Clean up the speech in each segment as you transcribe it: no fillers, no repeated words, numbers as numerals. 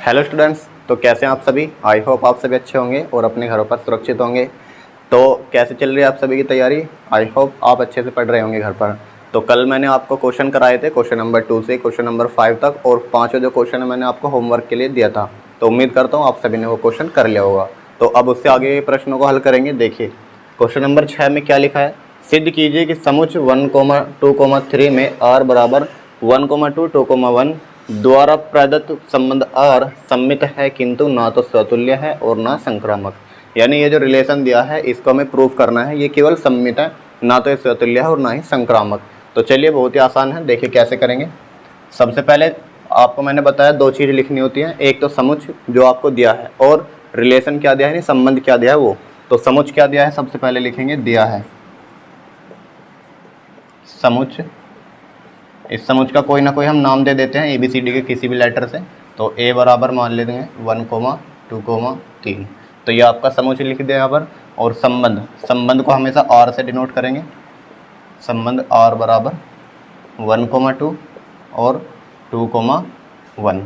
Hello students, तो कैसे हैं आप सभी। आई होप आप सभी अच्छे होंगे और अपने घरों पर सुरक्षित होंगे। तो कैसे चल रही है आप सभी की तैयारी। आई होप आप अच्छे से पढ़ रहे होंगे घर पर। तो कल मैंने आपको क्वेश्चन कराए थे, क्वेश्चन नंबर 2 से क्वेश्चन नंबर 5 तक, और 5 जो क्वेश्चन है मैंने आपको होमवर्क के लिए दिया था। तो उम्मीद करता हूँ आप सभी ने वो क्वेश्चन कर लिया होगा। तो अब उससे आगे प्रश्नों को हल करेंगे। देखिए क्वेश्चन नंबर 6 में क्या लिखा है। सिद्ध कीजिए कि समुच्च 1,2,3 में r बराबर 1,2, 2,1 द्वारा प्रदत्त संबंध R सम्मित है किंतु ना तो स्वतुल्य है और ना संक्रामक। यानी ये जो रिलेशन दिया है इसको हमें प्रूफ करना है। ये केवल सम्मित है, ना तो ये स्वतुल्य है और ना ही संक्रामक। तो चलिए बहुत ही आसान है, देखिए कैसे करेंगे। सबसे पहले आपको मैंने बताया दो चीज़ लिखनी होती है, एक तो समुच्च जो आपको दिया है और रिलेशन क्या दिया है, संबंध क्या दिया है वो। तो समुच्च क्या दिया है सबसे पहले लिखेंगे, दिया है समुच्च। इस समुच्च का कोई ना कोई हम नाम दे देते हैं ABCD के किसी भी लेटर से। तो A बराबर मान लेते हैं 1,2,3। तो ये आपका समुच्च लिख दिया यहाँ पर। और संबंध को हमेशा R से डिनोट करेंगे। संबंध R बराबर 1,2 और 2,1।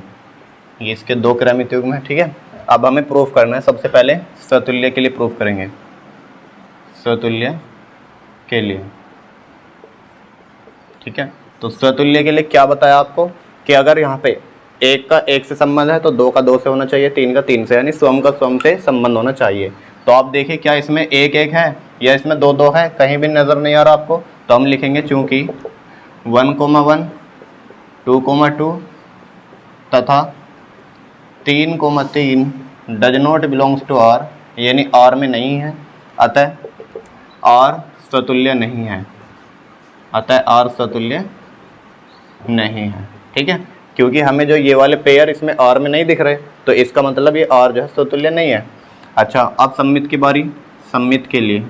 ये इसके दो क्रमिक युग्म है, ठीक है। अब हमें प्रूफ करना है। सबसे पहले स्वतुल्य के लिए प्रूफ करेंगे, स्वतुल्य के लिए, ठीक है। तो स्वतुल्य के लिए क्या बताया आपको कि अगर यहाँ पे एक का एक से संबंध है तो दो का दो से होना चाहिए, तीन का तीन से, यानी स्वम का स्वम से संबंध होना चाहिए। तो आप देखिए क्या इसमें एक एक है या इसमें दो दो है, कहीं भी नज़र नहीं आ रहा आपको। तो हम लिखेंगे चूंकि 1,1, 2,2 तथा 3,3 does not belongs to R, यानी R में नहीं है, अतः R स्वतुल्य नहीं है, अतः R स्वतुल्य नहीं है, ठीक है। क्योंकि हमें जो ये वाले पेयर इसमें R में नहीं दिख रहे, तो इसका मतलब ये R जो है स्वतुल्य नहीं है। अच्छा, अब सम्मित की बारी। सम्मित के लिए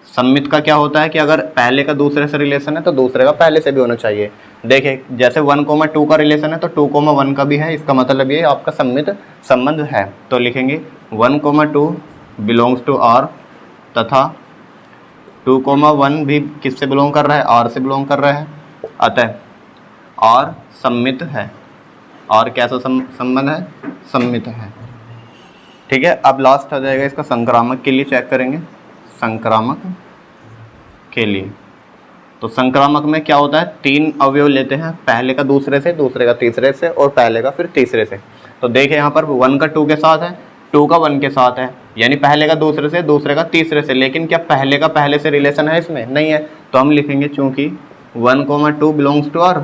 सम्मित का क्या होता है कि अगर पहले का दूसरे से रिलेशन है तो दूसरे का पहले से भी होना चाहिए। देखिए जैसे 1,2 का रिलेशन है तो 2,1 का भी है, इसका मतलब ये आपका सम्मित संबंध है। तो लिखेंगे 1,2 बिलोंग्स टू R तथा 2,1 भी किससे बिलोंग कर रहा है, R से बिलोंग कर रहा है, अतः R सम्मित है। R कैसा संबंध है, सम्मित है, ठीक है। अब लास्ट आ जाएगा इसका संक्रामक के लिए, चेक करेंगे संक्रामक के लिए। तो संक्रामक में क्या होता है, तीन अवयव लेते हैं, पहले का दूसरे से, दूसरे का तीसरे से और पहले का फिर तीसरे से। तो देखिए यहाँ पर 1 का 2 के साथ है, 2 का 1 के साथ है, यानी पहले का दूसरे से, दूसरे का तीसरे से। लेकिन क्या पहले का पहले से रिलेशन है इसमें, नहीं है। तो हम लिखेंगे चूंकि 1,2 बिलोंग्स टू R,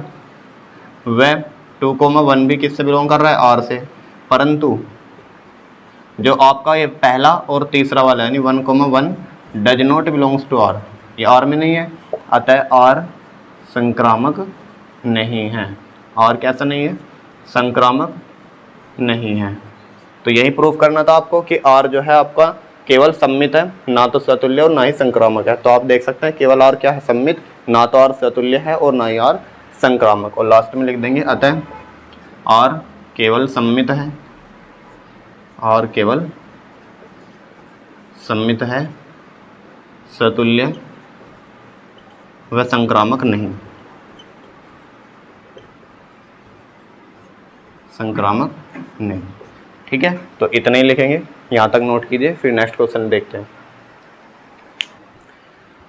वह 2,1 भी किससे बिलोंग कर रहा है, R से। परंतु जो आपका ये पहला और तीसरा वाला यानी 1,1 does not belongs to R, ये R में नहीं है, अतः R संक्रामक नहीं है। R कैसा नहीं है, संक्रामक नहीं है। तो यही प्रूफ करना था आपको कि R जो है आपका केवल सम्मित है, ना तो स्वतुल्य और ना ही संक्रामक है। तो आप देख सकते हैं केवल R क्या है, सम्मित, ना तो R स्वतुल्य है और ना ही R संक्रामक। और लास्ट में लिख देंगे अतः R केवल सम्मित है, R केवल सम्मित है, स्वतुल्य व संक्रामक नहीं, संक्रामक नहीं, ठीक है। तो इतना ही लिखेंगे, यहाँ तक नोट कीजिए, फिर नेक्स्ट क्वेश्चन देखते हैं।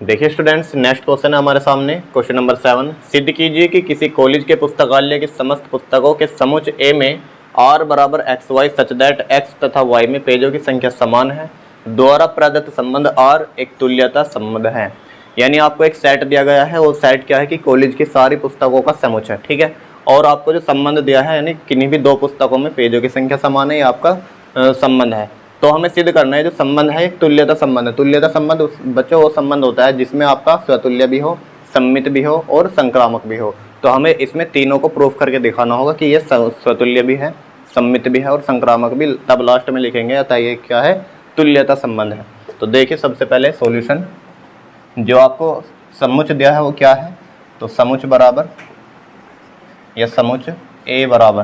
देखिए स्टूडेंट्स, नेक्स्ट क्वेश्चन है हमारे सामने, क्वेश्चन नंबर 7। सिद्ध कीजिए कि किसी कॉलेज के पुस्तकालय की समस्त पुस्तकों के समुच्च A में R बराबर XY सच दैट X तथा Y में पेजों की संख्या समान है, द्वारा प्रदत्त संबंध R एक तुल्यता संबंध है। यानी आपको एक सेट दिया गया है, वो सेट क्या है कि कॉलेज की सारी पुस्तकों का समुच्च है, ठीक है। और आपको जो संबंध दिया है यानी किन्हीं भी दो पुस्तकों में पेजों की संख्या समान है, ये आपका संबंध है। तो हमें सिद्ध करना है जो संबंध है एक तुल्यता संबंध है। तुल्यता संबंध बच्चों वो संबंध होता है जिसमें आपका स्वतुल्य भी हो, सम्मित भी हो और संक्रामक भी हो। तो हमें इसमें तीनों को प्रूफ करके दिखाना होगा कि ये स्वतुल्य भी है, सम्मित भी है और संक्रामक भी। तब लास्ट में लिखेंगे अतः ये क्या है, तुल्यता संबंध है। तो देखिए सबसे पहले सॉल्यूशन, जो आपको समुच्च दिया है वो क्या है। तो समुच्च बराबर या समुच्च A बराबर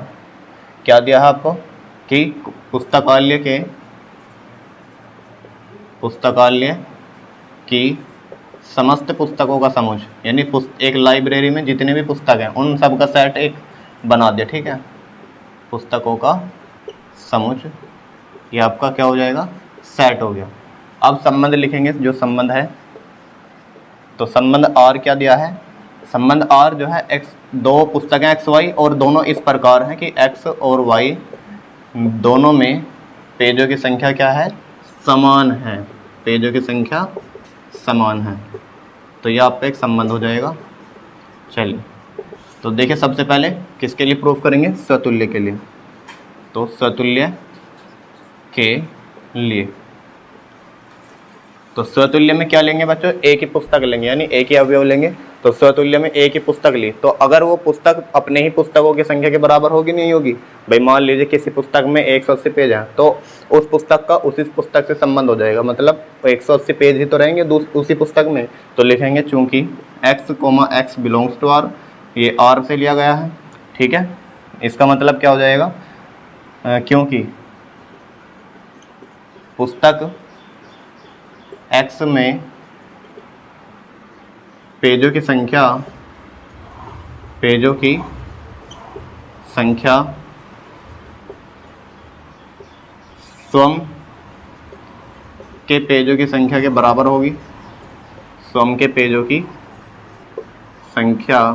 क्या दिया है आपको कि पुस्तकालय की समस्त पुस्तकों का समुच्च, यानी एक लाइब्रेरी में जितने भी पुस्तक हैं उन सब का सेट एक बना दिया, ठीक है, पुस्तकों का समुच्चय, ये आपका क्या हो जाएगा, सेट हो गया। अब संबंध लिखेंगे, जो संबंध है, तो संबंध आर क्या दिया है, संबंध आर जो है एक्स, दो पुस्तकें एक्स वाई और दोनों इस प्रकार हैं कि एक्स और वाई दोनों में पेजों की संख्या क्या है, समान है, पेजों की संख्या समान है, तो यह आपका एक संबंध हो जाएगा। चलिए तो देखिए, सबसे पहले किसके लिए प्रूफ करेंगे, स्वतुल्य के लिए, तो स्वतुल्य के लिए, तो स्वतुल्य में क्या लेंगे बच्चों, एक ही पुस्तक लेंगे, यानी एक ही अवयव लेंगे, तो स्वतुल्य में एक ही पुस्तक ली, तो अगर वो पुस्तक अपने ही पुस्तकों की संख्या के बराबर होगी नहीं होगी, भाई मान लीजिए किसी पुस्तक में 180 पेज हैं, तो उस पुस्तक का उसी पुस्तक से संबंध हो जाएगा, मतलब 180 पेज ही तो रहेंगे उसी पुस्तक में, तो लिखेंगे चूंकि x, बिलोंग्स टू आर, ये आर से लिया गया है, ठीक है, इसका मतलब क्या हो जाएगा, क्योंकि पुस्तक x में पेजों की संख्या स्वयं के पेजों की संख्या के बराबर होगी, स्वयं के पेजों की संख्या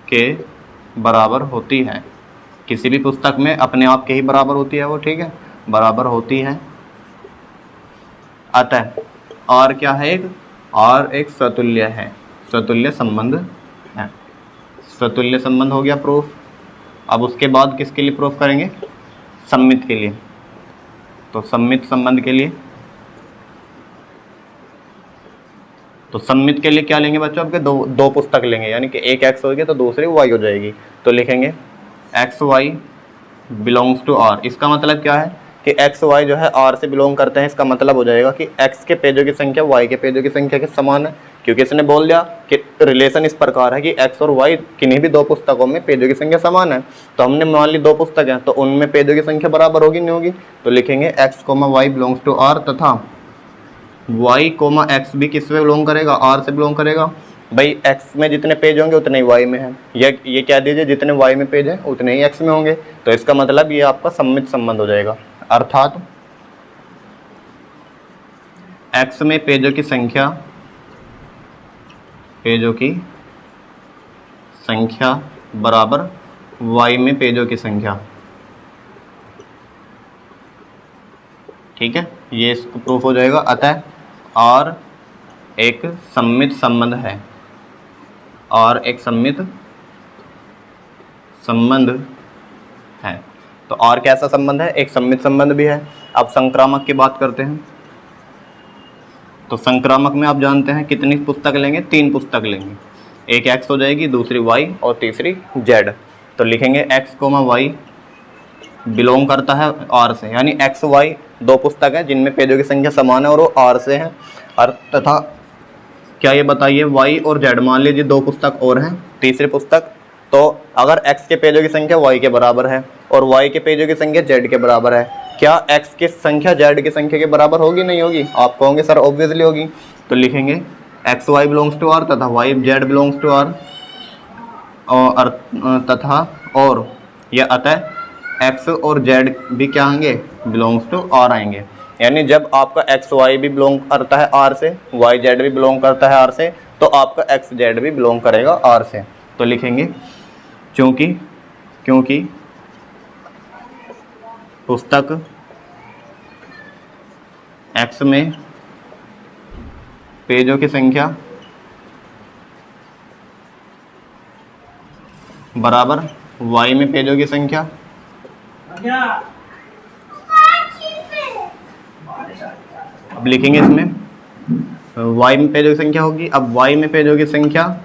के बराबर होती है, किसी भी पुस्तक में अपने आप के ही बराबर होती है वो, ठीक है, बराबर होती है, अतः और क्या है, और एक स्वतुल्य है, स्वतुल्य संबंध है, स्वतुल्य संबंध हो गया प्रूफ। अब उसके बाद किसके लिए प्रूफ करेंगे, सम्मित के लिए, तो सम्मित संबंध के लिए, तो सम्मित के लिए क्या लेंगे बच्चों, आपके दो पुस्तक लेंगे, यानी कि एक एक्स होगी तो दूसरी वाई हो जाएगी, तो लिखेंगे x Y belongs to R, इसका मतलब क्या है कि एक्स वाई जो है आर से बिलोंग करते हैं, इसका मतलब हो जाएगा कि एक्स के पेजों की संख्या वाई के पेजों की संख्या के समान है, क्योंकि इसने बोल दिया कि रिलेशन इस प्रकार है कि एक्स और वाई किन्हीं भी दो पुस्तकों में पेजों की संख्या समान है, तो हमने मान ली दो पुस्तक हैं तो उनमें पेजों की संख्या बराबर होगी नहीं होगी, तो लिखेंगे x comma y belongs to R, तथा वाई कोमा एक्स भी किस में बिलोंग करेगा, आर से बिलोंग करेगा, भाई एक्स में जितने पेज होंगे उतने ही वाई में है, ये कह दीजिए जितने वाई में पेज हैं उतने ही एक्स में होंगे, तो इसका मतलब ये आपका सम्मित संबंध हो जाएगा, अर्थात x में पेजों की संख्या बराबर y में पेजों की संख्या, ठीक है, ये इसको प्रूफ हो जाएगा, अतः और एक सम्मित संबंध है, और एक सम्मित संबंध है, तो और कैसा संबंध है, एक सम्मित संबंध भी है। अब संक्रामक की बात करते हैं, तो संक्रामक में आप जानते हैं कितनी पुस्तक लेंगे, 3 पुस्तक लेंगे, एक एक्स हो जाएगी, दूसरी वाई और तीसरी जेड, तो लिखेंगे एक्स कोमा वाई बिलोंग करता है आर से, यानी एक्स वाई दो पुस्तक है जिनमें पेजों की संख्या समान है और वो आर से है, और तथा क्या ये बताइए वाई और जेड, मान लीजिए 2 पुस्तक और हैं, तीसरी पुस्तक, तो अगर x के पेजों की संख्या y के बराबर है और y के पेजों की संख्या z के बराबर है, क्या x की संख्या z की संख्या के बराबर होगी नहीं होगी, आप कहोगे सर ऑब्वियसली होगी, तो लिखेंगे x Y belongs to R तथा Y Z belongs to R, और तथा और यह अतः x और z भी क्या आएंगे, बिलोंग्स टू आर आएंगे, यानी जब आपका एक्स वाई भी बिलोंग करता है आर से, वाई जेड भी बिलोंग करता है आर से, तो आपका एक्स जेड भी बिलोंग करेगा आर से, तो लिखेंगे क्योंकि पुस्तक x में पेजों की संख्या बराबर y में पेजों की संख्या, अब लिखेंगे इसमें y में पेजों की संख्या होगी, अब y में पेजों की संख्या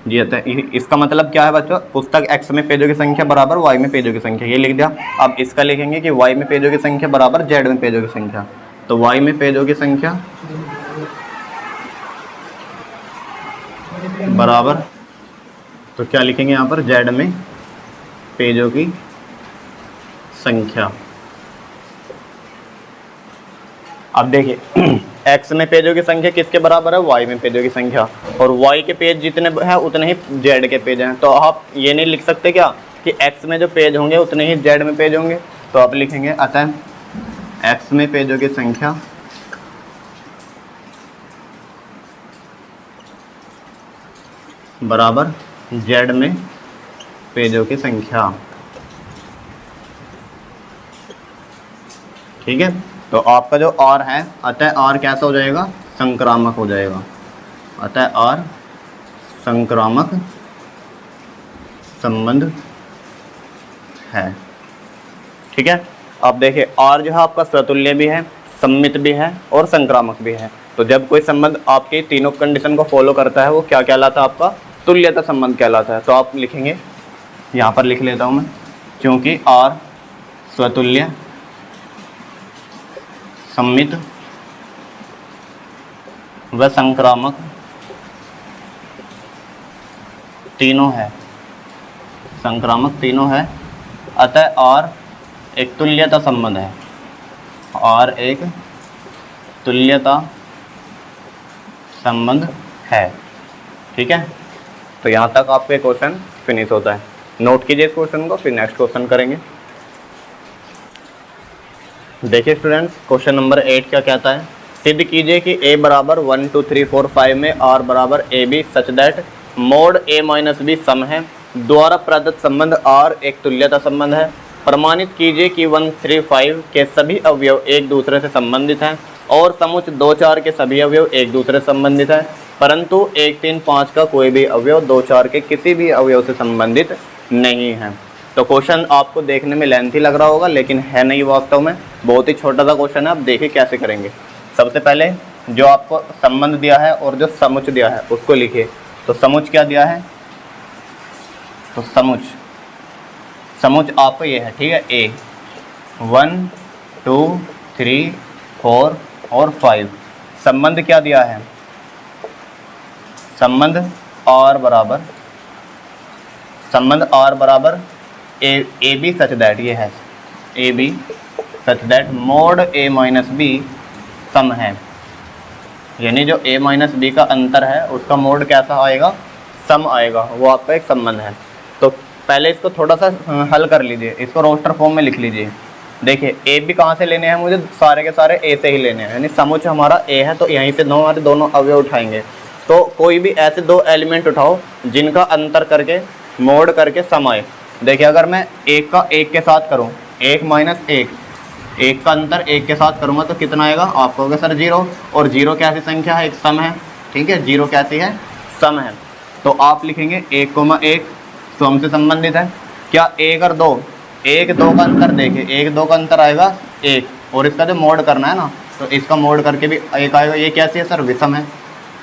जी आता है, इसका मतलब क्या है बच्चों, पुस्तक x में पेजों की संख्या बराबर y में पेजों की संख्या, ये लिख दिया। अब इसका लिखेंगे कि y में पेजों की संख्या बराबर z में पेजों की संख्या, तो y में पेजों की संख्या बराबर, तो क्या लिखेंगे यहाँ पर, z में पेजों की संख्या। अब देखिए एक्स में पेजों की संख्या किसके बराबर है, वाई में पेजों की संख्या, और वाई के पेज जितने हैं उतने ही जेड के पेज हैं। तो आप ये नहीं लिख सकते क्या कि एक्स में जो पेज होंगे उतने ही जेड में पेज होंगे, तो आप लिखेंगे अतः एक्स में पेजों की संख्या बराबर जेड में पेजों की संख्या। ठीक है, तो आपका जो आर है, अतः आर कैसा हो जाएगा, संक्रामक हो जाएगा। अतः आर संक्रामक संबंध है। ठीक है, अब देखिए आर जो है आपका स्वतुल्य भी है, सम्मित भी है और संक्रामक भी है। तो जब कोई संबंध आपके तीनों कंडीशन को फॉलो करता है वो क्या कहलाता है, आपका तुल्यता संबंध कहलाता है। तो आप लिखेंगे, यहाँ पर लिख लेता हूँ मैं, क्योंकि आर स्वतुल्य, सम्मित व संक्रामक तीनों है, संक्रामक तीनों है, अतः आर एक तुल्यता संबंध है, आर एक तुल्यता संबंध है। ठीक है, तो यहाँ तक आपके क्वेश्चन फिनिश होता है। नोट कीजिए इस क्वेश्चन को, फिर नेक्स्ट क्वेश्चन करेंगे। देखिए स्टूडेंट्स, क्वेश्चन नंबर 8 क्या कहता है, सिद्ध कीजिए कि a बराबर 1 2 3 4 5 में r बराबर a b such that mod a minus b सम है। द्वारा प्रदत्त संबंध r एक तुल्यता संबंध है। प्रमाणित कीजिए कि 1 3 5 के सभी अवयव एक दूसरे से संबंधित हैं और समुच्च 2 4 के सभी अवयव एक दूसरे से संबंधित हैं, परंतु 1 3 5 का कोई भी अवयव 2 4 के किसी भी अवयव से संबंधित नहीं है। तो क्वेश्चन आपको देखने में लेंथी लग रहा होगा, लेकिन है नहीं वास्तव में, बहुत ही छोटा सा क्वेश्चन है। आप देखिए कैसे करेंगे। सबसे पहले जो आपको संबंध दिया है और जो समुच्च दिया है उसको लिखिए। तो समुच्च क्या दिया है, तो समुच्च आपको ये है, ठीक है, ए 1 2 3 4 और 5। संबंध क्या दिया है, संबंध आर बराबर ए बी सच दैट, ये है a b such that mod a minus b सम है, यानी जो ए माइनस बी का अंतर है उसका मोड कैसा आएगा, सम आएगा, वो आपका एक संबंध है। तो पहले इसको थोड़ा सा हल कर लीजिए, इसको रोस्टर फॉर्म में लिख लीजिए। देखिए ए बी कहाँ से लेने हैं मुझे, सारे के सारे ए से ही लेने हैं, यानी समुच्च हमारा ए है, तो यहीं से हमारे दोनों अवयव उठाएंगे। तो कोई भी ऐसे दो एलिमेंट उठाओ जिनका अंतर करके मोड करके सम आए। देखिए अगर मैं एक का एक के साथ करूं, 1 माइनस 1, एक का अंतर एक के साथ करूंगा तो कितना आएगा, आप कहोगे सर 0, और 0 कैसी संख्या है, एक सम है। ठीक है, 0 कैसी है, सम है। तो आप लिखेंगे 1,1 सम से संबंधित है। क्या 1 और 2, 1 2 का अंतर देखिए, 1 2 का अंतर आएगा 1, और इसका जो मोड करना है ना, तो इसका मोड करके भी 1 आएगा। ये कैसी है सर, विषम है।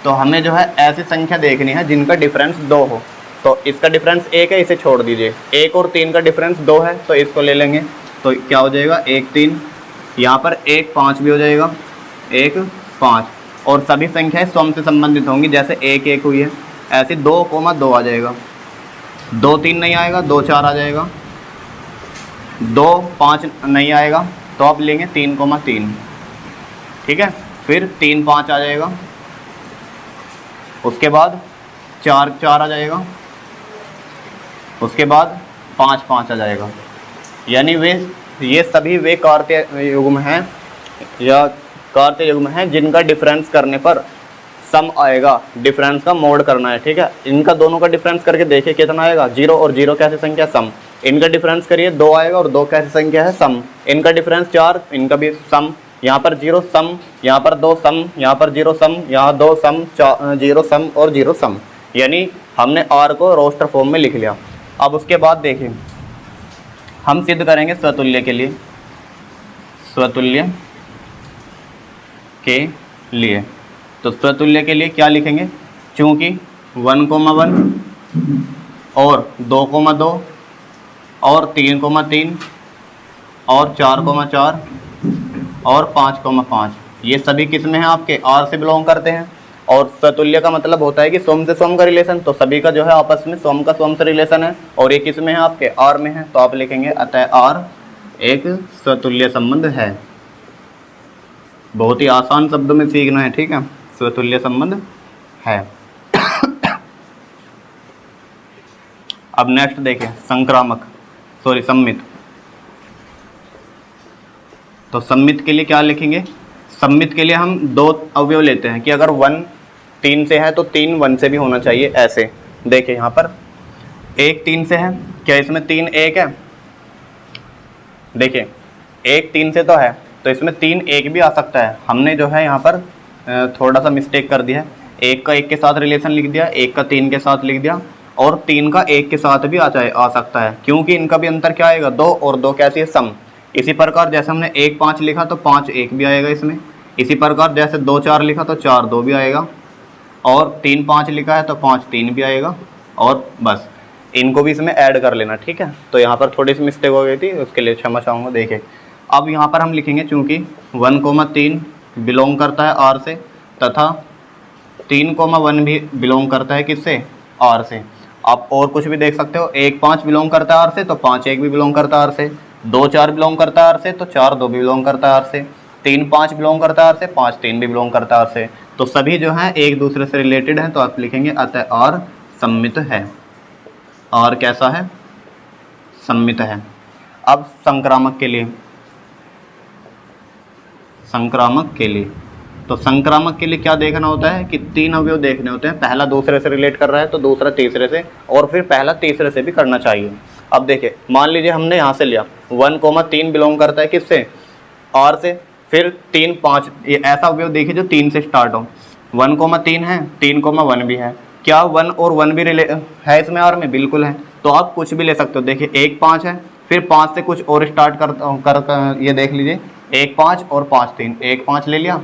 तो हमें जो है ऐसी संख्या देखनी है जिनका डिफरेंस 2 हो। तो इसका डिफरेंस 1 है, इसे छोड़ दीजिए। 1 और 3 का डिफरेंस 2 है, तो इसको ले लेंगे। तो क्या हो जाएगा, 1 3, यहाँ पर 1 5 भी हो जाएगा, 1 5, और सभी संख्याएं सम से संबंधित होंगी, जैसे 1 1 हुई है, ऐसे 2,2 आ जाएगा। 2 3 नहीं आएगा, 2 4 आ जाएगा, 2 5 नहीं आएगा, तो आप लेंगे 3,3। ठीक है, फिर 3 5 आ जाएगा, उसके बाद 4 4 आ जाएगा, उसके बाद 5 5 आ जाएगा। यानी ये सभी वे कार्तीय युग्म हैं या कार्तीय युग्म हैं जिनका डिफरेंस करने पर सम आएगा। डिफरेंस का मोड करना है। ठीक है, इनका दोनों का डिफरेंस करके देखिए कितना आएगा, 0, और 0 कैसी संख्या, सम। इनका डिफरेंस करिए, 2 आएगा, और 2 कैसी संख्या है, सम। इनका डिफरेंस 4, इनका भी सम। यहाँ पर 0 सम, यहाँ पर 2 सम, यहाँ पर 0 सम, यहाँ 2 सम, 0 सम और 0 सम। यानी हमने आर को रोस्टर फॉर्म में लिख लिया। अब उसके बाद देखिए हम सिद्ध करेंगे स्वतुल्य के लिए, स्वतुल्य के लिए। तो स्वतुल्य के लिए क्या लिखेंगे, चूँकि 1,1 और 2,2 और 3,3 और 4,4 और 5,5 ये सभी किस्में हैं आपके आर से बिलोंग करते हैं। और स्वतुल्य का मतलब होता है कि सोम से सोम का रिलेशन, तो सभी का जो है आपस में सोम का सोम से रिलेशन है, और ये किसमें है आपके आर में है। तो आप लिखेंगे अतः आर एक स्वतुल्य संबंध है। बहुत ही आसान शब्दों में सीखना है, ठीक है। स्वतुल्य संबंध है। अब नेक्स्ट देखें संक्रामक, सॉरी सम्मित। तो सम्मित के लिए क्या लिखेंगे? सम्मित के लिए हम दो अवयव लेते हैं कि अगर 1 3 से है तो 3 1 से भी होना चाहिए। ऐसे देखिए यहाँ पर 1 3 से है, क्या इसमें 3 1 है? देखिए 1 3 से तो है, तो इसमें 3 1 भी आ सकता है। हमने जो है यहाँ पर थोड़ा सा मिस्टेक कर दिया है, 1 का 1 के साथ रिलेशन लिख दिया, 1 का 3 के साथ लिख दिया, और 3 का 1 के साथ भी आ सकता है, क्योंकि इनका भी अंतर क्या आएगा? 2 और 2 कैसी है? सम। इसी प्रकार जैसे हमने 1 5 लिखा तो 5 1 भी आएगा इसमें। इसी प्रकार जैसे 2 4 लिखा तो 4 2 भी आएगा, और 3 5 लिखा है तो 5 3 भी आएगा, और बस इनको भी इसमें ऐड कर लेना, ठीक है। तो यहाँ पर थोड़ी सी मिस्टेक हो गई थी, उसके लिए क्षमा चाहूँगा। देखिए अब यहाँ पर हम लिखेंगे चूँकि 1,3 बिलोंग करता है आर से, तथा 3,1 भी बिलोंग करता है किससे? आर से। आप और कुछ भी देख सकते हो, 1 5 बिलोंग करता है आर से तो 5 1 भी बिलोंग करता है आर से, 2 4 बिलोंग करता है आर से तो 4 2 भी बिलोंग करता है आर से, 3 5 बिलोंग करता है आर से, 5 3 भी बिलोंग करता है आर से। तो सभी जो हैं एक दूसरे से रिलेटेड हैं, तो आप लिखेंगे अतः आर सम्मित है। और कैसा है? सम्मित है। अब संक्रामक के लिए, संक्रामक के लिए, तो संक्रामक के लिए क्या देखना होता है कि 3 अवयव देखने होते हैं। पहला दूसरे से रिलेट कर रहा है तो दूसरा तीसरे से, और फिर पहला तीसरे से भी करना चाहिए। अब देखिए मान लीजिए हमने यहाँ से लिया 1,3 बिलोंग करता है किससे? आर से, फिर 3 5, ये ऐसा अवयव देखिए जो 3 से स्टार्ट हो। 1,3 है, 3,1 भी है, क्या 1 और 1 भी है इसमें आर में? बिल्कुल है। तो आप कुछ भी ले सकते हो। देखिए 1 5 है, फिर 5 से कुछ और स्टार्ट कर ये देख लीजिए 1 5 और 5 3, 1 5 ले लिया,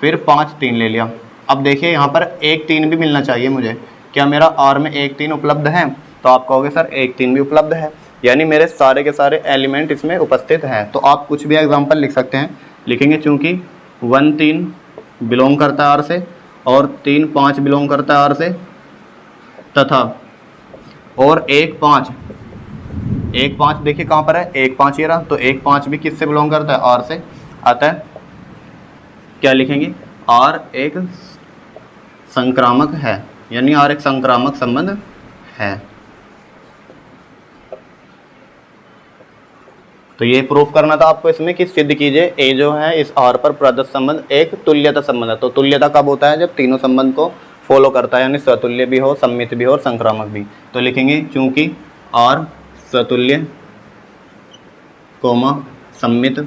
फिर 5 3 ले लिया। अब देखिए यहाँ पर 1 3 भी मिलना चाहिए मुझे, क्या मेरा आर में 1 3 उपलब्ध है? तो आप कहोगे सर 1 3 भी उपलब्ध है, यानी मेरे सारे के सारे एलिमेंट इसमें उपस्थित हैं। तो आप कुछ भी एग्जाम्पल लिख सकते हैं। लिखेंगे चूँकि 1 3 बिलोंग करता है आर से, और 3 5 बिलोंग करता है आर से, तथा और 1 5 देखिए कहाँ पर है? 1 5 ये रहा, तो 1 5 भी किससे बिलोंग करता है? आर से। अतः क्या लिखेंगे? आर एक संक्रामक है, यानी आर एक संक्रामक संबंध है। तो ये प्रूफ करना था आपको इसमें कि सिद्ध कीजिए ए जो है इस आर पर प्रदत्त संबंध एक तुल्यता संबंध है। तो तुल्यता कब होता है? जब तीनों संबंध को फॉलो करता है, यानी स्वतुल्य भी हो, सम्मित भी हो और संक्रामक भी। तो लिखेंगे चूंकि आर स्वतुल्य कोमा सम्मित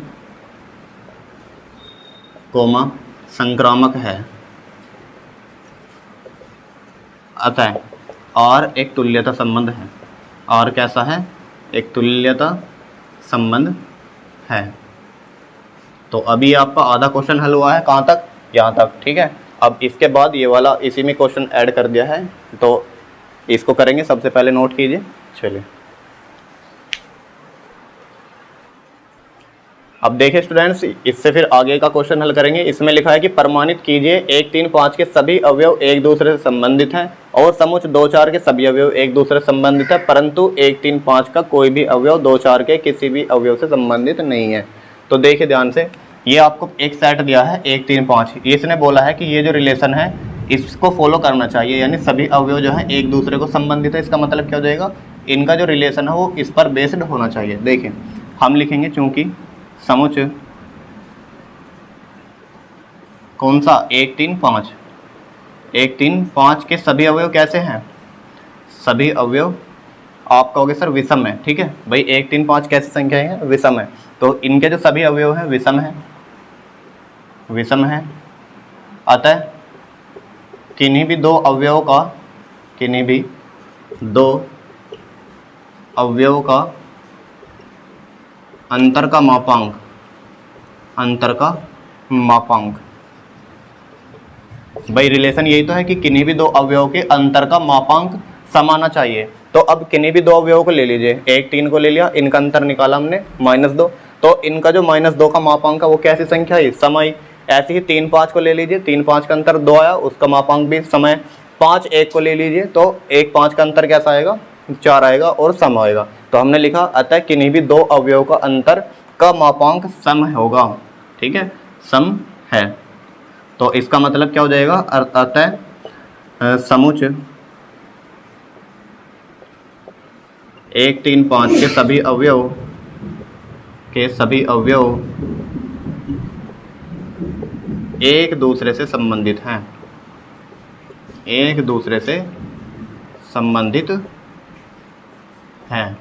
कोमा संक्रामक है, अतः आर एक तुल्यता संबंध है। आर कैसा है? एक तुल्यता संबंध है। तो अभी आपका आधा क्वेश्चन हल हुआ है, कहाँ तक? यहाँ तक, ठीक है। अब इसके बाद ये वाला इसी में क्वेश्चन ऐड कर दिया है, तो इसको करेंगे। सबसे पहले नोट कीजिए। चलिए अब देखिए स्टूडेंट्स, इससे फिर आगे का क्वेश्चन हल करेंगे। इसमें लिखा है कि प्रमाणित कीजिए 1 3 5 के सभी अवयव एक दूसरे से संबंधित हैं, और समुच्च 2 4 के सभी अवयव एक दूसरे से संबंधित है, परंतु 1 3 5 का कोई भी अवयव 2 4 के किसी भी अवयव से संबंधित नहीं है। तो देखिए ध्यान से, ये आपको एक सेट दिया है 1 3 5। इसने बोला है कि ये जो रिलेशन है इसको फॉलो करना चाहिए, यानी सभी अवयव जो है एक दूसरे को संबंधित है। इसका मतलब क्या हो जाएगा? इनका जो रिलेशन है वो इस पर बेस्ड होना चाहिए। देखिए हम लिखेंगे चूंकि समुच्च कौन सा? 1 3 5। 1 3 5 के सभी अवयव कैसे हैं? सभी अवयव आप कहोगे सर विषम है, ठीक है भाई। 1 3 5 कैसी संख्या है? विषम है। तो इनके जो सभी अवयव हैं विषम है, विषम है। अतः किन्हीं भी दो अवयवों का, किन्हीं भी दो अवयवों का अंतर का मापांक, अंतर का मापांक, भाई रिलेशन यही तो है कि किन्हीं भी दो अवयवों के अंतर का मापांक समान चाहिए। तो अब किन्हीं भी दो अवयवों को ले लीजिए, 1 3 को ले लिया, इनका अंतर निकाला हमने -2, तो इनका जो -2 का मापांक है वो कैसी संख्या है? समय। ऐसे ही 3 5 को ले लीजिए, 3 5 का अंतर 2 आया, उसका मापांक भी समय। 5 1 को ले लीजिए, तो 1 5 का अंतर कैसा आएगा? 4 आएगा और सम आएगा। तो हमने लिखा अतः किन्हीं भी दो अवयवों का अंतर का मापांक सम होगा, ठीक है, सम है। तो इसका मतलब क्या हो जाएगा, अतः समुच्च 1, 3, 5 के सभी अवयव एक दूसरे से संबंधित हैं, एक दूसरे से संबंधित हैं।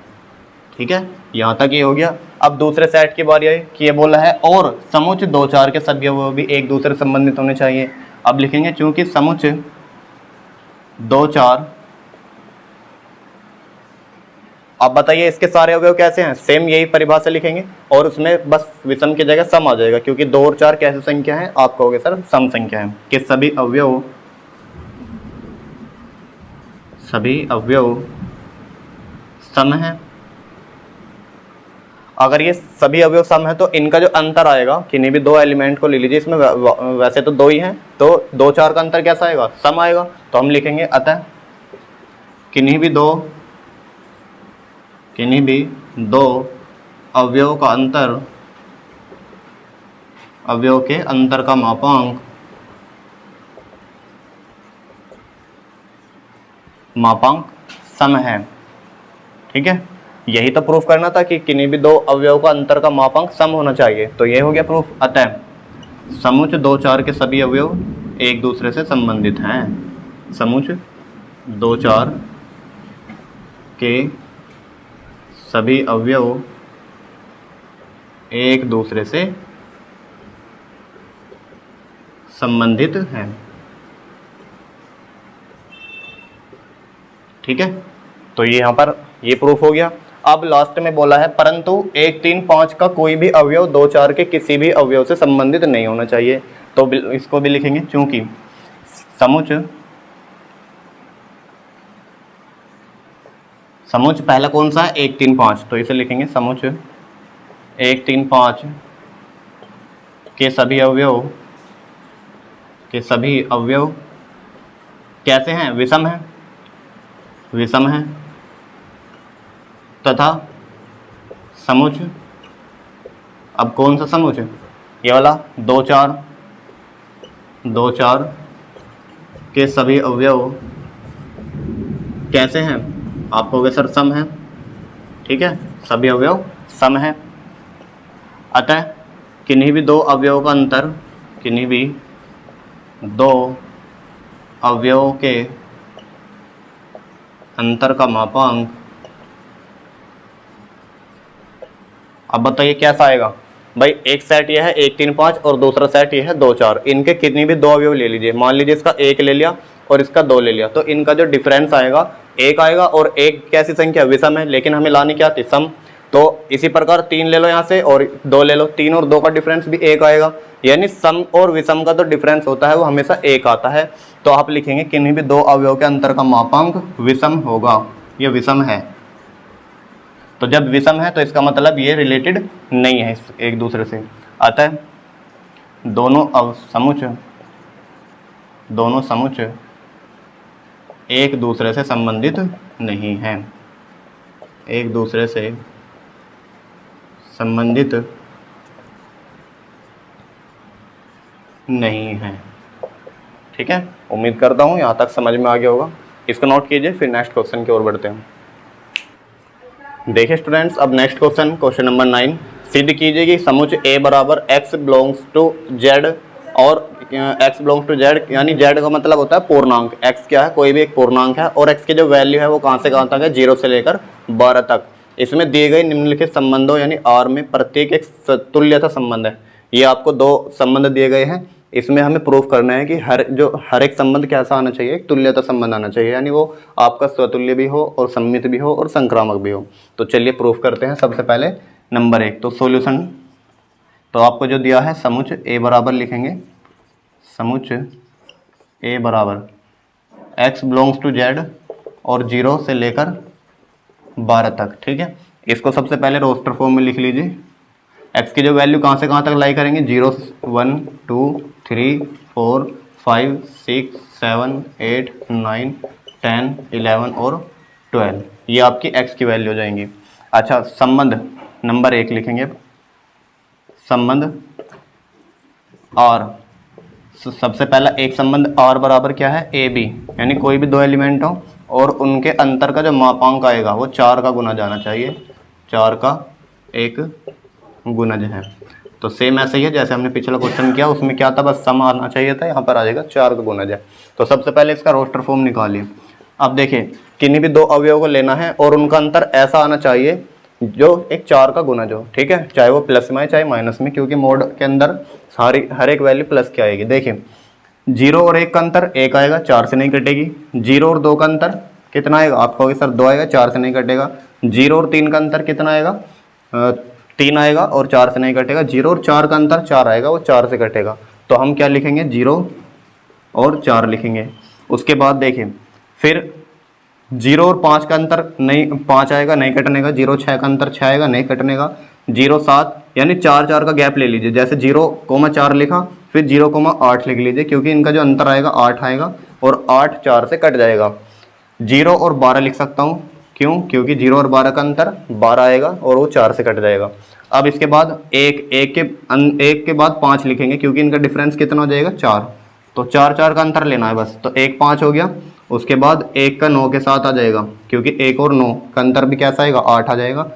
ठीक है, यहाँ तक ये हो गया। अब दूसरे सेट की बारी आई कि ये बोला है और समुच्च 2, 4 के सभी अवयव भी एक दूसरे से संबंधित होने चाहिए। अब लिखेंगे चूंकि समुच्च 2, 4, अब बताइए इसके सारे अवयव कैसे हैं, सेम यही परिभाषा लिखेंगे और उसमें बस विषम की जगह सम आ जाएगा, क्योंकि 2 और 4 कैसी संख्या है, आप कहोगे सर सम संख्या है कि सभी अवयव सम है। अगर ये सभी अवयव सम है तो इनका जो अंतर आएगा, किन्हीं भी 2 एलिमेंट को ले लीजिए, इसमें वैसे तो 2 ही हैं, तो 2, 4 का अंतर कैसा आएगा, सम आएगा। तो हम लिखेंगे अतः किन्हीं भी दो अवयव का अंतर, अवयव के अंतर का मापांक सम है। ठीक है, यही तो प्रूफ करना था कि किन्हीं भी 2 अवयव का अंतर का मापांक सम होना चाहिए। तो ये हो गया प्रूफ। अतः समुच्च 2, 4 के सभी अवयव एक दूसरे से संबंधित हैं। समुच्च 2, 4 के सभी अवयव एक दूसरे से संबंधित हैं। ठीक है, तो ये यहाँ पर ये प्रूफ हो गया। अब लास्ट में बोला है परंतु 1, 3, 5 का कोई भी अवयव 2, 4 के किसी भी अवयव से संबंधित नहीं होना चाहिए। तो इसको भी लिखेंगे चूंकि समुच्च पहला कौन सा है, 1, 3, 5, तो इसे लिखेंगे समुच्च 1, 3, 5 के सभी अवयव कैसे हैं, विषम है तथा समुच्च, अब कौन सा समुच्च, ये वाला 2, 4 के सभी अवयव कैसे हैं, आप कहोगे सर सम है। ठीक है, सभी अवयव सम है। अतः किन्हीं भी 2 अवयवों का अंतर, किन्हीं भी 2 अवयवों के अंतर का मापांक, अब बताइए कैसा आएगा भाई। एक सेट यह है 1, 3, 5 और दूसरा सेट यह है 2, 4, इनके कितनी भी 2 अवयव ले लीजिए, मान लीजिए इसका 1 ले लिया और इसका 2 ले लिया, तो इनका जो डिफरेंस आएगा 1 आएगा। और 1 कैसी संख्या, विषम है, लेकिन हमें लानी क्या थी, सम। तो इसी प्रकार 3 ले लो यहाँ से और 2 ले लो, 3 और 2 का डिफरेंस भी 1 आएगा। यानी सम और विषम का जो डिफरेंस होता है वो हमेशा 1 आता है। तो आप लिखेंगे किन्हीं भी 2 अवयव के अंतर का मापांक विषम होगा, ये विषम है। तो जब विषम है तो इसका मतलब ये रिलेटेड नहीं है एक दूसरे से। अतः दोनों समुच्च एक दूसरे से संबंधित नहीं हैं, एक दूसरे से संबंधित नहीं है। ठीक है, उम्मीद करता हूँ यहाँ तक समझ में आ गया होगा। इसको नोट कीजिए, फिर नेक्स्ट क्वेश्चन की ओर बढ़ते हैं। देखिए स्टूडेंट्स, अब नेक्स्ट क्वेश्चन नंबर 9, सिद्ध कीजिए कि समुच्च A बराबर x बिलोंग्स टू z और x बिलोंग्स टू z, यानी z का मतलब होता है पूर्णांक, x क्या है, कोई भी एक पूर्णांक है और x की जो वैल्यू है वो कहाँ से कहाँ तक है, 0 से लेकर 12 तक। इसमें दिए गए निम्नलिखित संबंधों यानी R में प्रत्येक एक तुल्यता संबंध है। ये आपको 2 संबंध दिए गए हैं, इसमें हमें प्रूफ करना है कि हर एक संबंध कैसा आना चाहिए, एक तुल्यता संबंध आना चाहिए, यानी वो आपका स्वतुल्य भी हो और सममित भी हो और संक्रामक भी हो। तो चलिए प्रूफ करते हैं। सबसे पहले नंबर 1, तो सॉल्यूशन, तो आपको जो दिया है समुच्च A बराबर लिखेंगे, समुच्च A बराबर x बिलोंग्स टू z और 0 से लेकर 12 तक। ठीक है, इसको सबसे पहले रोस्टर फॉर्म में लिख लीजिए। x की जो वैल्यू कहाँ से कहाँ तक लाई करेंगे, 0, 1, 2, 3, 4, 5, 6, 7, 8, 9, 10, 11 और 12, ये आपकी x की वैल्यू हो जाएंगी। अच्छा, संबंध नंबर 1 लिखेंगे, संबंध आर, सबसे पहला एक संबंध आर बराबर क्या है, ए बी, यानी कोई भी दो एलिमेंट हो और उनके अंतर का जो मापांक आएगा वो 4 का गुना जाना चाहिए, 4 का एक गुणज है। तो सेम ऐसे ही है जैसे हमने पिछला क्वेश्चन किया, उसमें क्या था, बस सम आना चाहिए था, यहाँ पर आ जाएगा 4 का गुणज है। तो सबसे पहले इसका रोस्टर फॉर्म निकालिए। अब देखिए किन्हीं भी दो अवयव को लेना है और उनका अंतर ऐसा आना चाहिए जो एक 4 का गुणज हो, ठीक है, चाहे वो प्लस में चाहे माइनस में, क्योंकि मोड के अंदर हर एक वैल्यू प्लस की आएगी। देखिए 0 और 1 का अंतर 1 आएगा, 4 से नहीं कटेगी। 0 और 2 का अंतर कितना आएगा, आप कहोगे सर 2 आएगा, 4 से नहीं कटेगा। 0 और 3 का अंतर कितना आएगा, 3 आएगा और 4 से नहीं कटेगा। 0 और 4 का अंतर 4 आएगा, वो 4 से कटेगा। तो हम क्या लिखेंगे, 0 और 4 लिखेंगे। उसके बाद देखिए फिर 0 और 5 का अंतर नहीं, 5 आएगा नहीं कटने का। 0 6 का अंतर 6 आएगा नहीं कटने का। 0 7, यानी 4 4 का गैप ले लीजिए, जैसे 0,4 लिखा फिर 0,8 लिख लीजिए, क्योंकि इनका जो अंतर आएगा 8 आएगा और 8 4 से कट जाएगा। 0 और 12 लिख सकता हूँ, क्यों, क्योंकि 0 और 12 का अंतर 12 आएगा और वो 4 से कट जाएगा। अब इसके बाद एक के बाद 5 लिखेंगे, क्योंकि इनका डिफरेंस कितना हो जाएगा, 4। तो 4 4 का अंतर लेना है बस, तो 1 5 हो गया। उसके बाद 1 का 9 के साथ आ जाएगा, क्योंकि 1 और 9 का अंतर भी कैसा आएगा, 8 आ जाएगा।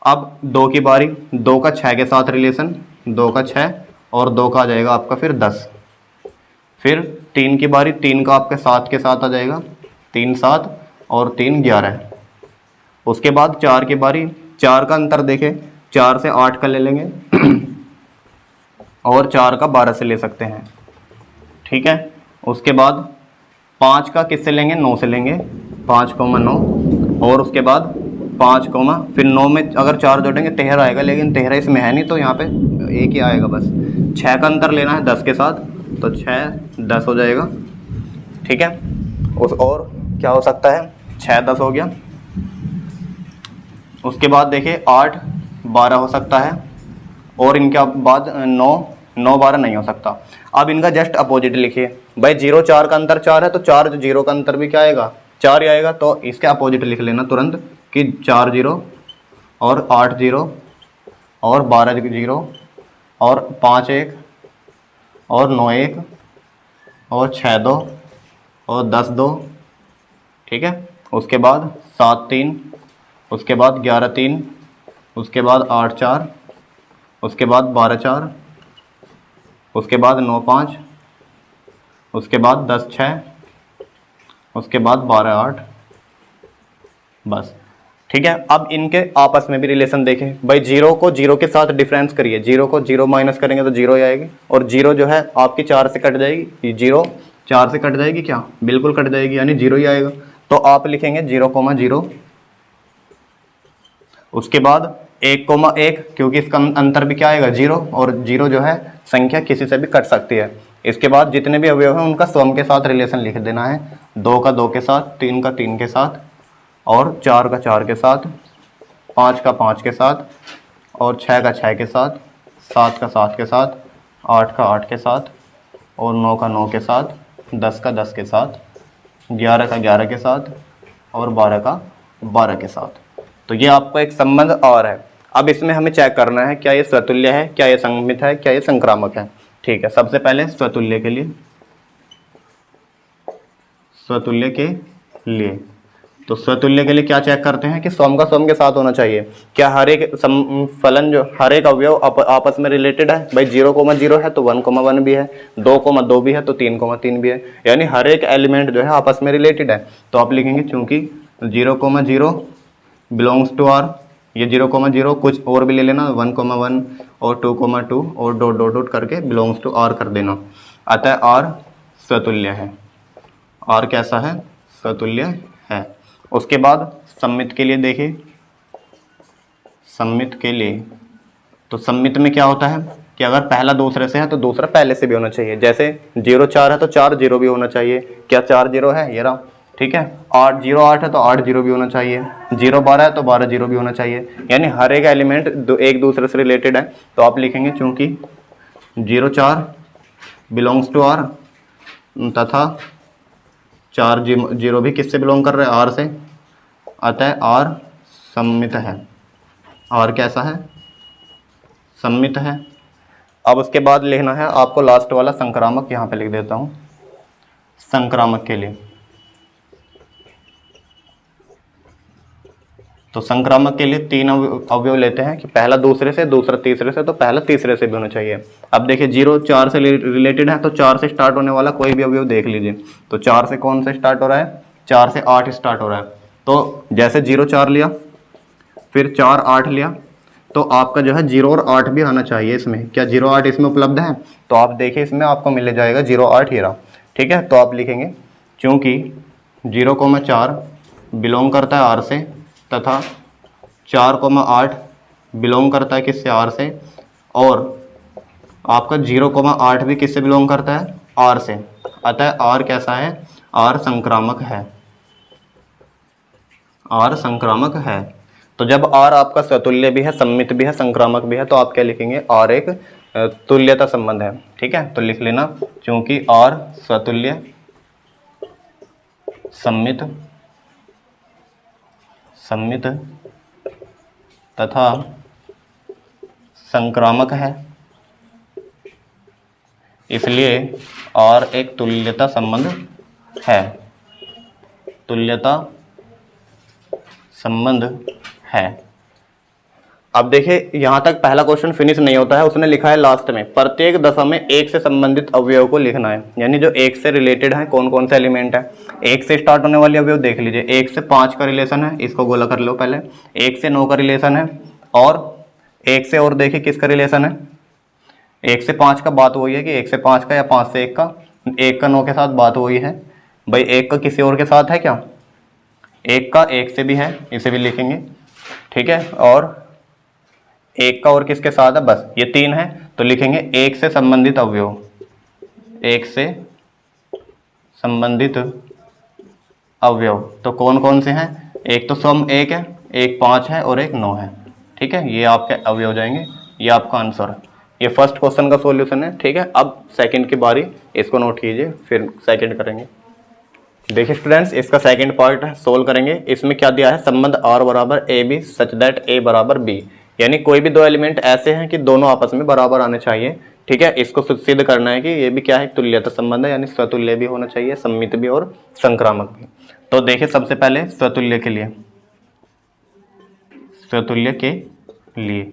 अब 2 की बारी, 2 का 6 के साथ रिलेशन, 2 का 6 और 2 का आ जाएगा आपका फिर 10। फिर 3 की बारी, 3 का आपके 7 के साथ आ जाएगा, 3 7 और 3 11। उसके बाद 4 की बारी, 4 का अंतर देखें, 4 से 8 का ले लेंगे और 4 का 12 से ले सकते हैं, ठीक है। उसके बाद 5 का किससे लेंगे, 9 से लेंगे, 5,9। और उसके बाद 5, फिर 9 में अगर 4 जोड़ेंगे 13 आएगा, लेकिन 13 इसमें है नहीं तो यहाँ पे एक ही आएगा बस। 6 का अंतर लेना है 10 के साथ, तो 6 10 हो जाएगा, ठीक है। और क्या हो सकता है, 6 10 हो गया। उसके बाद देखिए 8 12 हो सकता है, और इनके बाद 9 9 12 नहीं हो सकता। अब इनका जस्ट अपोजिट लिखिए भाई, 0 4 का अंतर 4 है तो 4 0 का अंतर भी क्या आएगा, 4 ही आएगा। तो इसके अपोजिट लिख लेना तुरंत कि 4 0 और 8 0 और 12 0 और 5 1 और 9 1 और 6 2 और 10 2, ठीक है। उसके बाद 7 3, उसके बाद 11 3, उसके बाद 8 4, उसके बाद 12 4, उसके बाद 9 5, उसके बाद 10 6, उसके बाद 12 8, बस, ठीक है। अब इनके आपस में भी रिलेशन देखें भाई, 0 को 0 के साथ डिफरेंस करिए, 0 को 0 माइनस करेंगे तो 0 ही आएगी, और 0 जो है आपकी 4 से कट जाएगी, 0 4 से कट जाएगी, क्या बिल्कुल कट जाएगी, यानी 0 ही आएगा। तो आप लिखेंगे 0,0। उसके बाद 1,1, क्योंकि इसका अंतर भी क्या आएगा, 0, और 0 जो है संख्या किसी से भी कट सकती है। इसके बाद जितने भी अवयव हैं उनका स्वयं के साथ रिलेशन लिख देना है, 2 का 2 के साथ, 3 का 3 के साथ, और 4 का 4 के साथ, 5 का 5 के साथ, और 6 का 6 के साथ, 7 का 7 के साथ, 8 का 8 के साथ, और 9 का 9 के साथ, 10 का 10 के साथ, 11 का 11 के साथ, और 12 का 12 के साथ। तो ये आपका एक संबंध और है। अब इसमें हमें चेक करना है क्या ये स्वतुल्य है, क्या ये संमित है, क्या ये संक्रामक है, ठीक है। सबसे पहले स्वतुल्य के लिए, स्वतुल्य के लिए तो स्वतुल्य के लिए क्या चेक करते हैं कि स्वयं का स्वयं के साथ होना चाहिए। क्या हर एक फलन जो हर एक अवयव आपस में रिलेटेड है, भाई 0,0 है तो 1,1 भी है, 2,2 भी है तो 3,3 भी है, यानी हर एक एलिमेंट जो है आपस में रिलेटेड है। तो आप लिखेंगे चूंकि 0,0 बिलोंग्स टू आर, ये 0,0 कुछ और भी ले लेना, 1,1 और 2,2 और डॉट डॉट डॉट करके बिलोंग्स टू आर कर देना। अतः आर स्वतुल्य है, आर कैसा है, स्वतुल्य है। उसके बाद सममित के लिए देखिए, सममित के लिए तो सममित में क्या होता है कि अगर पहला दूसरे से है तो दूसरा पहले से भी होना चाहिए। जैसे 0 4 है तो 4 0 भी होना चाहिए, क्या 4 0 है, ये रहा, ठीक है। 8 0 8 है तो 8 0 भी होना चाहिए, 0 12 है तो 12 0 भी होना चाहिए, यानी हर एक एलिमेंट एक दूसरे से रिलेटेड है। तो आप लिखेंगे चूंकि 0 4 बिलोंग्स टू आर तथा 4 0 भी किससे बिलोंग कर रहे हैं, आर से, अतः आर सममित है। आर कैसा है, सममित है। अब उसके बाद लिखना है आपको लास्ट वाला संक्रामक, यहाँ पे लिख देता हूँ संक्रामक के लिए। तो संक्रामक के लिए 3 अवयव लेते हैं कि पहला दूसरे से, दूसरा तीसरे से, तो पहला तीसरे से भी होना चाहिए। अब देखिए 0 4 से रिलेटेड है, तो 4 से स्टार्ट होने वाला कोई भी अवयव देख लीजिए। तो 4 से कौन से स्टार्ट हो रहा है, 4 से 8 स्टार्ट हो रहा है। तो जैसे 0 4 लिया, फिर 4 8 लिया, तो आपका जो है 0 और 8 भी आना चाहिए इसमें। क्या 0 8 इसमें उपलब्ध है? तो आप देखिए इसमें आपको मिल जाएगा 0 8 ही रहा। ठीक है, तो आप लिखेंगे चूँकि 0,4 बिलोंग करता है R से, तथा 4,8 बिलोंग करता है किससे, R से, और आपका 0,8 भी किससे बिलोंग करता है, R से। अतः R कैसा है, R संक्रामक है, R संक्रामक है। तो जब R आपका स्वतुल्य भी है, सम्मित भी है, संक्रामक भी है, तो आप क्या लिखेंगे, R एक तुल्यता संबंध है। ठीक है, तो लिख लेना क्योंकि R स्वतुल्य, सम्मित तथा संक्रामक है, इसलिए R एक तुल्यता संबंध है, तुल्यता संबंध है। अब देखिए यहाँ तक पहला क्वेश्चन फिनिश नहीं होता है, उसने लिखा है लास्ट में प्रत्येक दशा में 1 से संबंधित अवयव को लिखना है, यानी जो 1 से रिलेटेड है कौन कौन से एलिमेंट है। 1 से स्टार्ट होने वाले अवयव देख लीजिए, 1 से 5 का रिलेशन है, इसको गोला कर लो पहले। 1 से 9 का रिलेशन है, और 1 से और देखिए किसका रिलेशन है, 1 से 5 का बात वही है कि 1 से 5 का या 5 से 1 का, 1 का 9 के साथ बात वही है भाई। 1 का किसी और के साथ है क्या, 1 का 1 से भी है, इसे भी लिखेंगे। ठीक है, और 1 का और किसके साथ है, बस ये 3 है, तो लिखेंगे 1 से संबंधित अवयव, 1 से संबंधित अवयव। तो कौन कौन से हैं, एक तो सम 1 है, एक 5 है और एक 9 है। ठीक है, ये आपके अवयव हो जाएंगे, ये आपका आंसर है। ये फर्स्ट क्वेश्चन का सॉल्यूशन है। ठीक है, अब सेकंड की बारी, इसको नोट कीजिए, फिर सेकंड करेंगे। देखिए स्टूडेंट्स, इसका सेकंड पार्ट सोल्व करेंगे। इसमें क्या दिया है, संबंध R बराबर ए बी सच दैट ए बराबर बी, यानी कोई भी 2 एलिमेंट ऐसे हैं कि दोनों आपस में बराबर आने चाहिए। ठीक है, इसको सिद्ध करना है कि ये भी क्या है, तुल्यता संबंध है, यानी स्वतुल्य भी होना चाहिए, सम्मित भी और संक्रामक भी। तो देखिए सबसे पहले स्वतुल्य के लिए, स्वतुल्य के लिए,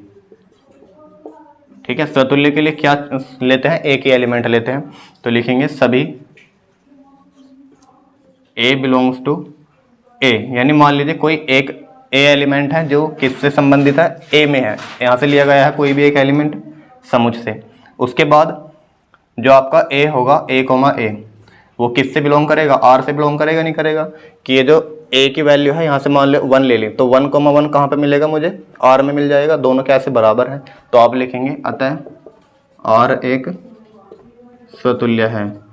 ठीक है, स्वतुल्य के लिए क्या लेते हैं, एक ही एलिमेंट लेते हैं। तो लिखेंगे सभी A बिलोंग्स टू A, यानी मान लीजिए कोई एक A एलिमेंट है जो किससे संबंधित है, A में है, यहाँ से लिया गया है कोई भी एक एलिमेंट समुच्चय से। उसके बाद जो आपका A होगा, A, वो किससे बिलोंग करेगा, R से बिलोंग करेगा, नहीं करेगा। कि ये जो A की वैल्यू है, यहाँ से मान लो 1 ले ली, तो 1,1 कहाँ पे मिलेगा मुझे, R में मिल जाएगा, दोनों कैसे बराबर हैं। तो आप लिखेंगे अतः R एक स्वतुल्य है।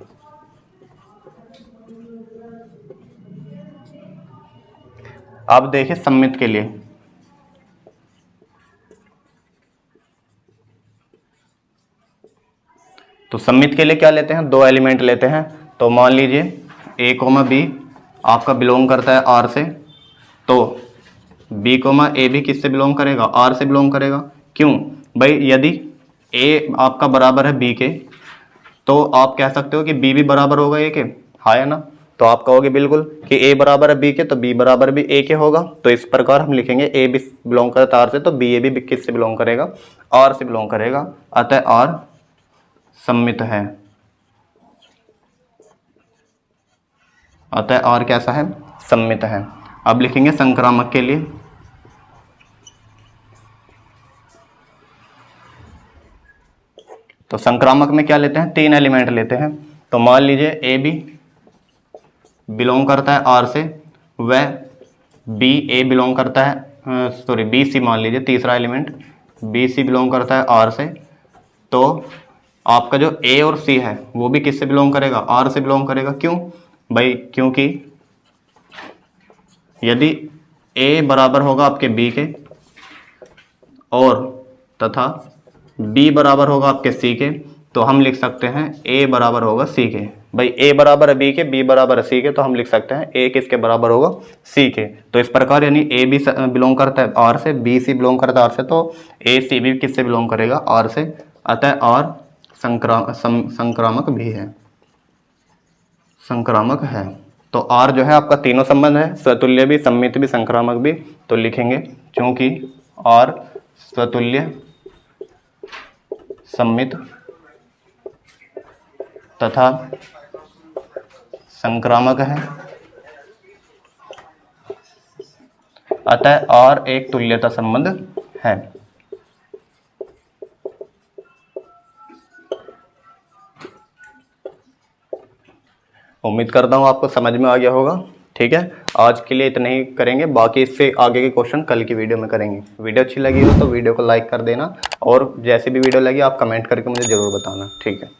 अब देखिए सम्मित के लिए, तो सम्मित के लिए क्या लेते हैं, 2 एलिमेंट लेते हैं। तो मान लीजिए A, B आपका बिलोंग करता है R से, तो B, A भी किससे बिलोंग करेगा, R से बिलोंग करेगा। क्यों भाई, यदि A आपका बराबर है B के, तो आप कह सकते हो कि B भी बराबर होगा A के, हाँ है ना। तो आप कहोगे बिल्कुल कि A बराबर है B के, तो B बराबर भी A के होगा। तो इस प्रकार हम लिखेंगे A भी बिलोंग करता है R से, तो B भी किससे बिलोंग करेगा, R से बिलोंग करेगा। अतः R सम्मित है, अतः R कैसा है, सम्मित है। अब लिखेंगे संक्रामक के लिए, तो संक्रामक में क्या लेते हैं, 3 एलिमेंट लेते हैं। तो मान लीजिए A भी बिलोंग करता है R से, वह A बिलोंग करता है, सॉरी BC मान लीजिए, तीसरा एलिमेंट BC बिलोंग करता है R से। तो आपका जो A और C है वो भी किससे बिलोंग करेगा, R से बिलोंग करेगा। क्यों भाई, क्योंकि यदि A बराबर होगा आपके B के, और तथा B बराबर होगा आपके C के, तो हम लिख सकते हैं A बराबर होगा C के। भाई A बराबर है B के, B बराबर है C के, तो हम लिख सकते हैं A किसके बराबर होगा, C के। तो इस प्रकार यानी A भी बिलोंग करता है R से, B C बिलोंग करता है R से, तो A C भी किससे बिलोंग करेगा, R से। अतः और संक्रामक भी है, संक्रामक है। तो और जो है आपका तीनों संबंध है, स्वतुल्य भी, सम्मित भी, संक्रामक भी। तो लिखेंगे चूंकि और स्वतुल्य, सम्मित तथा संक्रामक है, अतः और एक तुल्यता संबंध है। उम्मीद करता हूँ आपको समझ में आ गया होगा। ठीक है, आज के लिए इतना ही करेंगे, बाकी इससे आगे के क्वेश्चन कल की वीडियो में करेंगे। वीडियो अच्छी लगी हो तो वीडियो को लाइक कर देना, और जैसी भी वीडियो लगी आप कमेंट करके मुझे ज़रूर बताना। ठीक है।